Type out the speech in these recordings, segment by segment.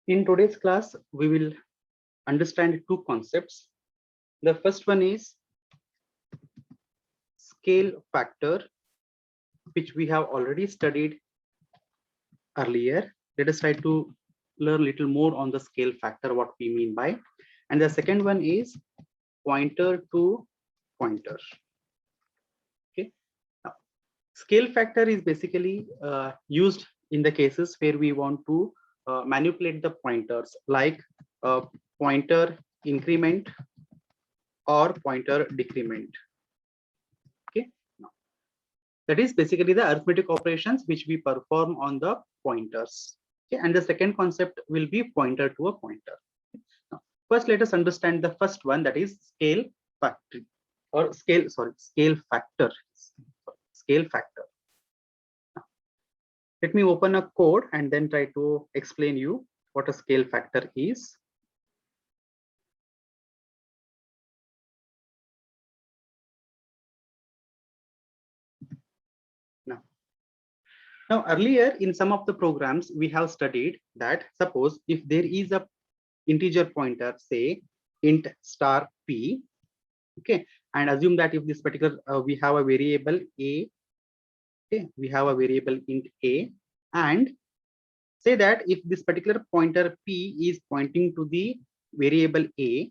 In today's class, we will understand two concepts. The first one is scale factor, which we have already studied earlier. Let us try to learn a little more on the scale factor, what we mean by. And the second one is pointer to pointer. Okay. Now, scale factor is basically used in the cases where we want to manipulate the pointers, like pointer increment or pointer decrement. Okay. Now, that is basically the arithmetic operations which we perform on the pointers. Okay. And the second concept will be pointer to a pointer. Now, first, let us understand the first one, that is scale factor or scale factor. Scale factor. Let me open a code and then try to explain you what a scale factor is. Now, earlier in some of the programs, we have studied that suppose if there is a integer pointer, say int star p, okay, and assume that if this particular we have a variable a, okay, we have a variable int a, and say that if this particular pointer p is pointing to the variable a,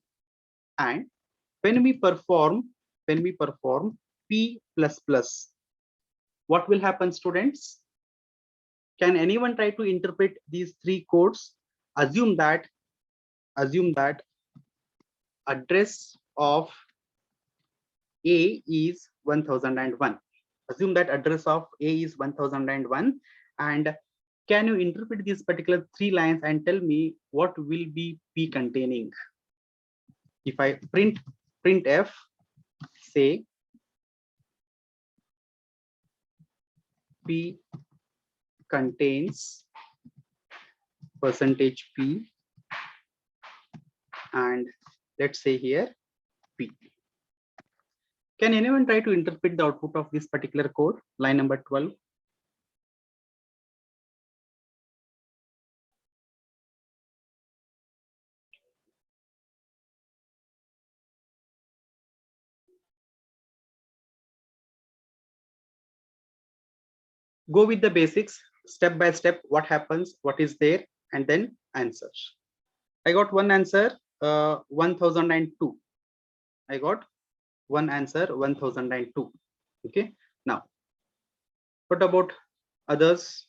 and when we perform p plus plus, what will happen, students? Can anyone try to interpret these three codes? Assume that address of a is 1001. Assume that address of a is 1001, and can you interpret these particular three lines and tell me what will be p containing? If I printf, say p contains percentage p, and let's say here p. Can anyone try to interpret the output of this particular code, line number 12? Go with the basics, step by step, what happens, what is there, and then answers. I got one answer, 1002. I got one answer, 1002. Okay. Now, what about others?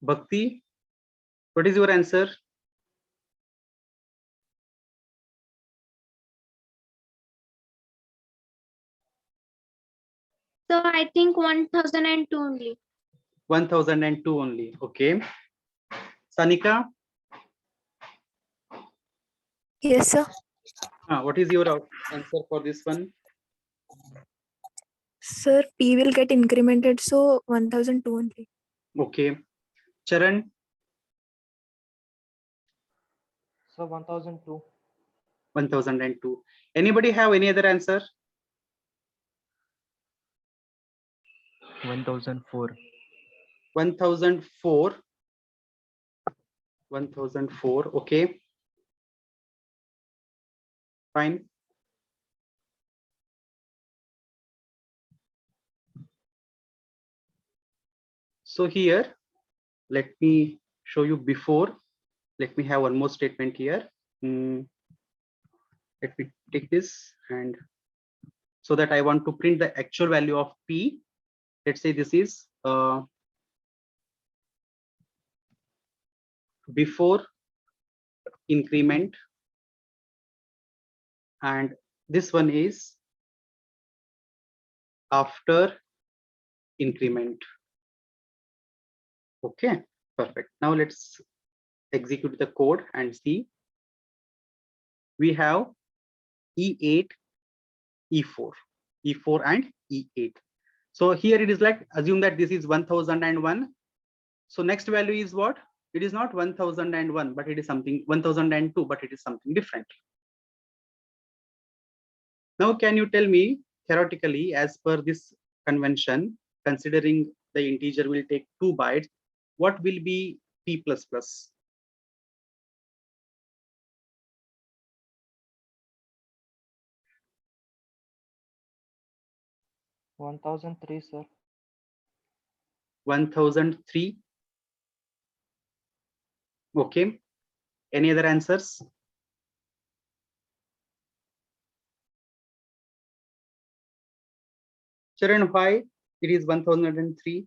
Bhakti, what is your answer? So I think 1002 only. 1002 only. Okay. Sanika? Yes, sir. What is your answer for this one? Sir, P will get incremented, so 1002 only. Okay. Charan? So 1002. 1002. Anybody have any other answer? 1004. 1004. 1004. Okay. Fine. So here, let me show you before. Let me have one more statement here. Let me take this, and so that I want to print the actual value of p. Let's say this is before increment, and this one is after increment. Okay, perfect. Now let's execute the code and see. We have E8, E4, E4 and E8. So here it is like, assume that this is 1001. So next value is what? It is not 1001, but it is something 1002, but it is something different. Now, can you tell me theoretically, as per this convention, considering the integer will take 2 bytes, what will be p plus plus? 1003, sir. 1003. Okay. Any other answers? Charan, why it is 1003?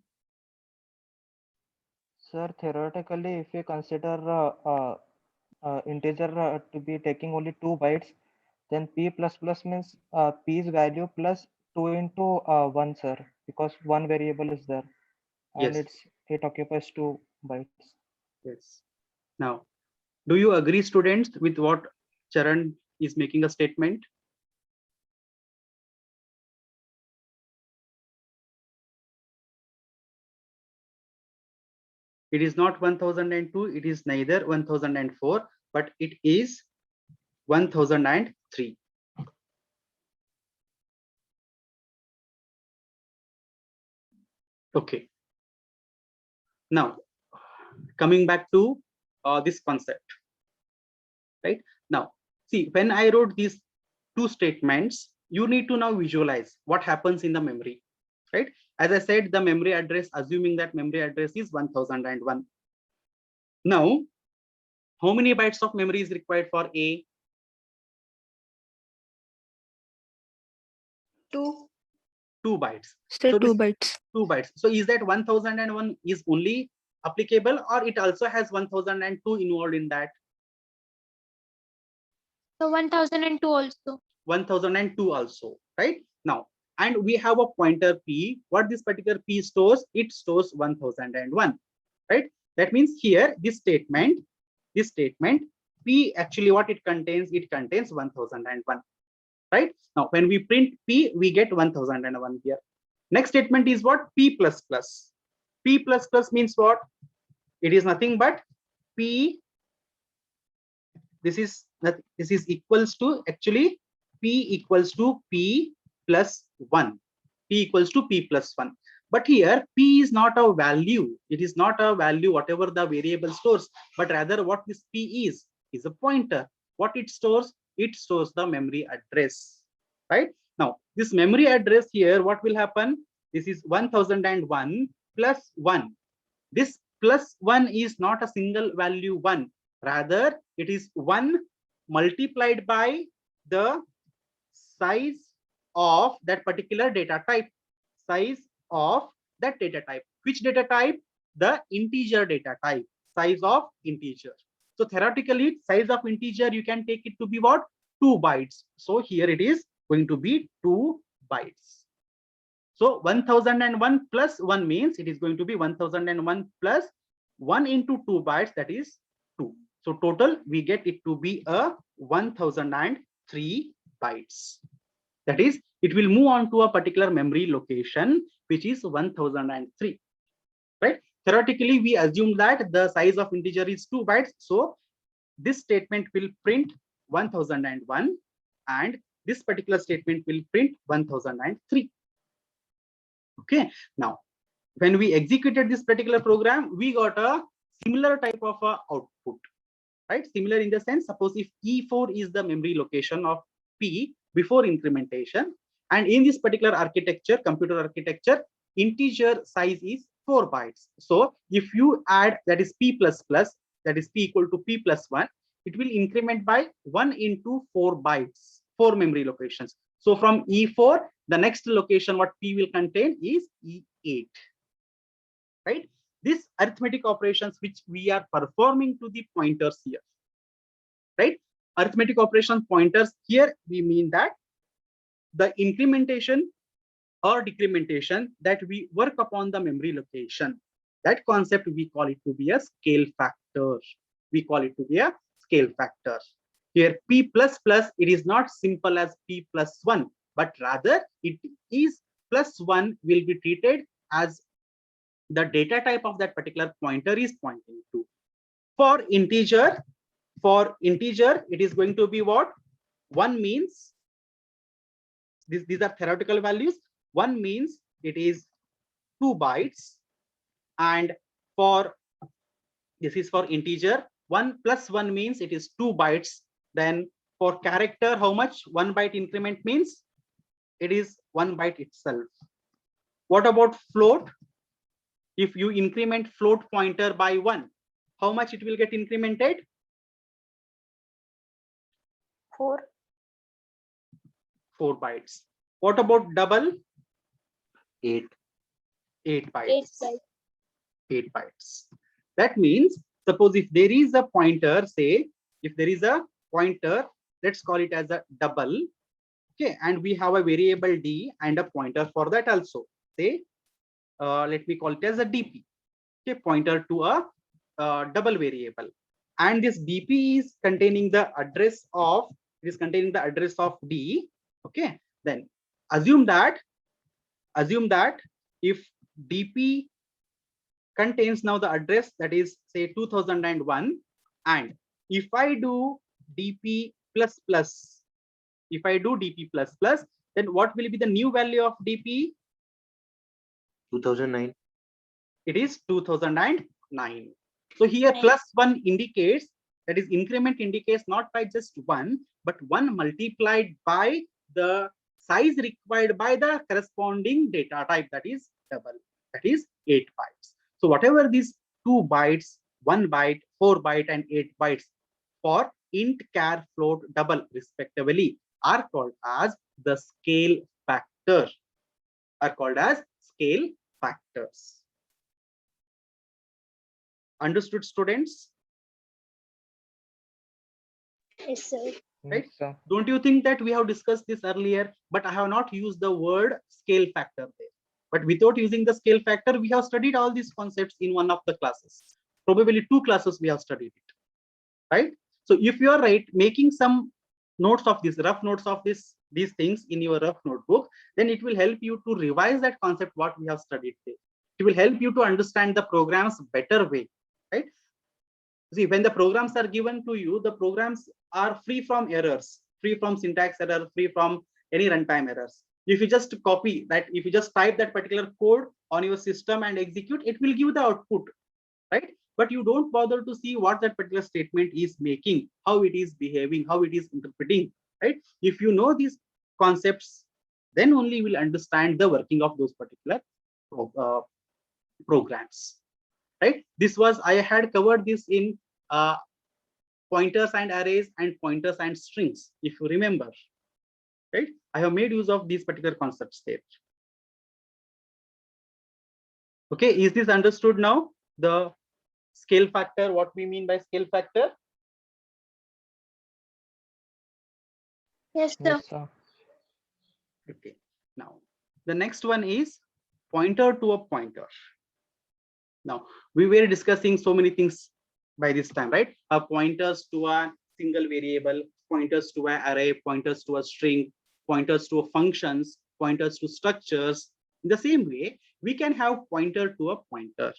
Sir, theoretically, if we consider integer to be taking only 2 bytes, then p plus plus means p's value plus 2 into 1, sir, because one variable is there, and Yes. it occupies 2 bytes. Yes. Now, do you agree, students, with what Charan is making a statement? It is not 1002, it is neither 1004, but it is 1003. Okay. Now, coming back to this concept, right? Now, see, when I wrote these two statements, you need to now visualize what happens in the memory, right? As I said, the memory address, assuming that memory address is 1001. Now, how many bytes of memory is required for A? 2. 2 bytes. Say So 2 this bytes. 2 bytes. So is that 1001 is only applicable, or it also has 1002 involved in that? So 1002 also. 1002 also, right? Now, and we have a pointer P. What this particular P stores? It stores 1001, right? That means here this statement P, actually what it contains 1001, right? Now, when we print P, we get 1001 here. Next statement is what? P plus plus. P plus plus means what? It is nothing but P. This is equals to, actually, P equals to P plus 1. P equals to P plus 1. But here P is not a value. It is not a value, whatever the variable stores, but rather what this P is a pointer. What it stores? It stores the memory address, right? Now, this memory address here, what will happen? This is 1001 plus 1. This plus 1 is not a single value 1. Rather, it is 1 multiplied by the size of that particular data type. Size of that data type. Which data type? The integer data type. Size of integer. So theoretically, size of integer, you can take it to be what? 2 bytes. So here it is going to be 2 bytes. So 1001 plus 1 means it is going to be 1001 plus 1 into 2 bytes, that is 2. So total we get it to be a 1003 bytes. That is, it will move on to a particular memory location which is 1003, right? Theoretically, we assume that the size of integer is 2 bytes. So this statement will print 1001 and this particular statement will print 1003. Okay, now when we executed this particular program, we got a similar type of output, right? Similar in the sense, suppose if E4 is the memory location of P before incrementation, and in this particular architecture, computer architecture, integer size is 4 bytes. So if you add, that is P plus plus, that is P equal to P plus 1, it will increment by 1 into 4 bytes, 4 memory locations. So from E4, the next location what P will contain is E8, right? This arithmetic operations which we are performing to the pointers here, right? Arithmetic operation pointers here, we mean that the incrementation or decrementation that we work upon the memory location, that concept we call it to be a scale factor. We call it to be a scale factor. Here P plus plus, it is not simple as P plus 1, but rather it is plus 1 will be treated as the data type of that particular pointer is pointing to. For integer, it is going to be what? 1 means these are theoretical values. 1 means it is 2 bytes, and for this is for integer. 1 plus 1 means it is 2 bytes. Then for character, how much? 1 byte increment means it is 1 byte itself. What about float? If you increment float pointer by 1, how much it will get incremented? 4. 4 bytes. What about double? 8. 8 bytes. 8 bytes. 8 bytes. That means, suppose if there is a pointer, say, if there is a pointer, let's call it as a double. Okay, and we have a variable d and a pointer for that also. Say, let me call it as a dp. Okay, pointer to a double variable, and this dp is containing the address of d. Okay, then assume that if dp contains now the address that is say 2001, and if I do dp plus plus, then what will be the new value of dp? 2009. It is 2009. So here Right. +1 indicates, that is increment indicates not by just 1, but 1 multiplied by the size required by the corresponding data type, that is double, that is 8 bytes. So whatever these 2 bytes, 1 byte, 4 byte and 8 bytes for int, char, float, double respectively are called as the scale factor, factors. Understood, students? Yes, sir. Right. Yes, sir. Don't you think that we have discussed this earlier, but I have not used the word scale factor there? But without using the scale factor, we have studied all these concepts in one of the classes. Probably 2 classes we have studied it, right? So if you are making some notes of this, rough notes of these things in your rough notebook, then it will help you to revise that concept what we have studied there. It will help you to understand the programs better way, right? See, when the programs are given to you, the programs are free from errors, free from syntax error, free from any runtime errors. If you just copy that, if you just type that particular code on your system and execute, it will give the output, right? But you don't bother to see what that particular statement is making, how it is behaving, how it is interpreting, right? If you know these concepts, then only you will understand the working of those particular programs, right? This was, I had covered this in pointers and arrays and pointers and strings, if you remember, right? I have made use of these particular concepts there. Okay, is this understood now? The scale factor, what we mean by scale factor? Yes, sir. Yes, sir. Okay, now the next one is pointer to a pointer. Now we were discussing so many things by this time, right? Pointers to a single variable, pointers to an array, pointers to a string, pointers to functions, pointers to structures. In the same way, we can have pointer to a pointer.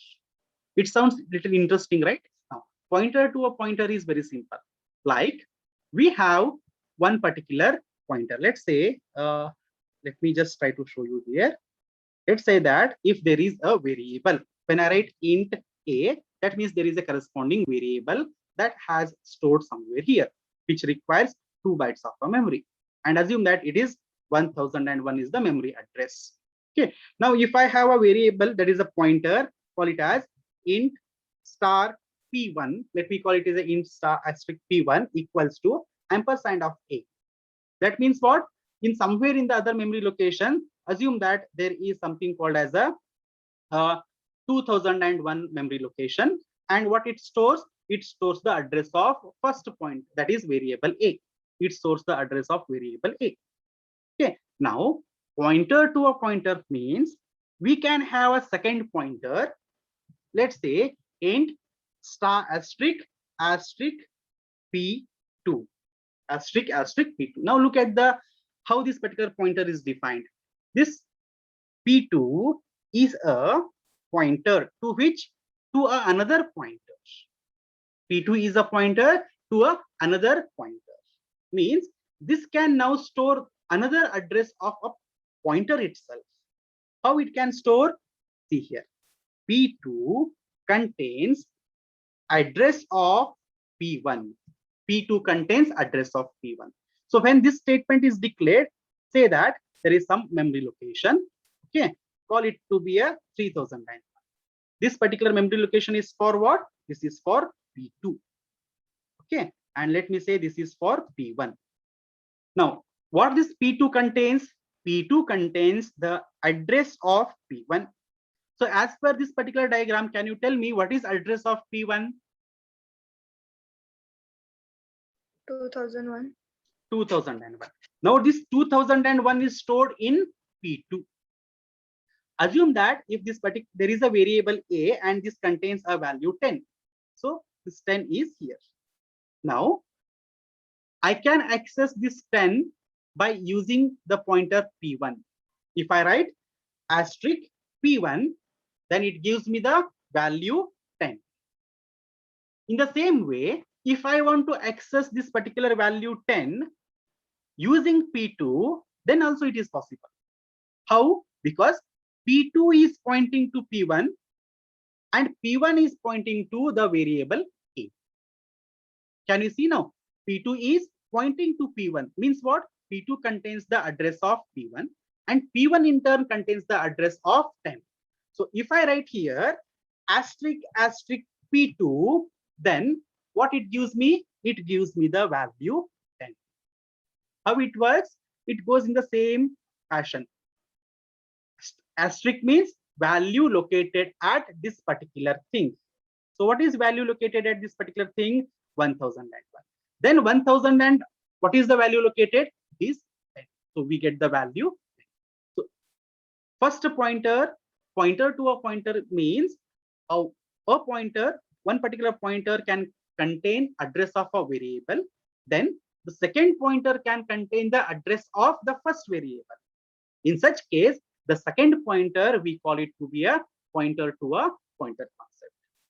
It sounds little interesting, right? Now, pointer to a pointer is very simple. Like we have one particular pointer. Let's say, let me just try to show you here. Let's say that if there is a variable, when I write int a, that means there is a corresponding variable that has stored somewhere here, which requires 2 bytes of a memory. And assume that it is 1001 is the memory address. Okay. Now, if I have a variable that is a pointer, call it as int star p1. Let me call it as a int star asterisk p1 equals to ampersand of a. That means what? In somewhere in the other memory location, assume that there is something called as a 2001 memory location, and what it stores the address of first point, that is variable a. It stores the address of variable a. Okay, now pointer to a pointer means we can have a second pointer. Let's say int star asterisk p2 asterisk p2. Now look at the how this particular pointer is defined. This p2 is a pointer to which? To another pointer. P2 is a pointer to another pointer. Means this can now store another address of a pointer itself. How it can store? See here, P2 contains address of P1. P2 contains address of P1. So when this statement is declared, say that there is some memory location. Okay, call it to be a 3001. This particular memory location is for what? This is for P2. Okay, and let me say this is for P1. Now, what this P2 contains? P2 contains the address of P1. So as per this particular diagram, can you tell me what is address of P1? 2001. 2001. Now this 2001 is stored in P2. Assume that if this particular, there is a variable a and this contains a value 10. So this 10 is here. Now I can access this 10 by using the pointer P1. If I write asterisk P1, then it gives me the value 10. In the same way, if I want to access this particular value 10 using P2, then also it is possible. How? Because P2 is pointing to P1 and P1 is pointing to the variable A. Can you see now? P2 is pointing to P1. Means what? P2 contains the address of P1 and P1 in turn contains the address of 10. So if I write here asterisk asterisk P2, then what it gives me? It gives me the value 10. How it works? It goes in the same fashion. Asterisk means value located at this particular thing. So what is value located at this particular thing? 1001. Then 1000 and what is the value located? It is 10. So we get the value 10. So first pointer to a pointer means a pointer, one particular pointer can contain address of a variable. Then the second pointer can contain the address of the first variable. In such case, the second pointer, we call it to be a pointer to a pointer function.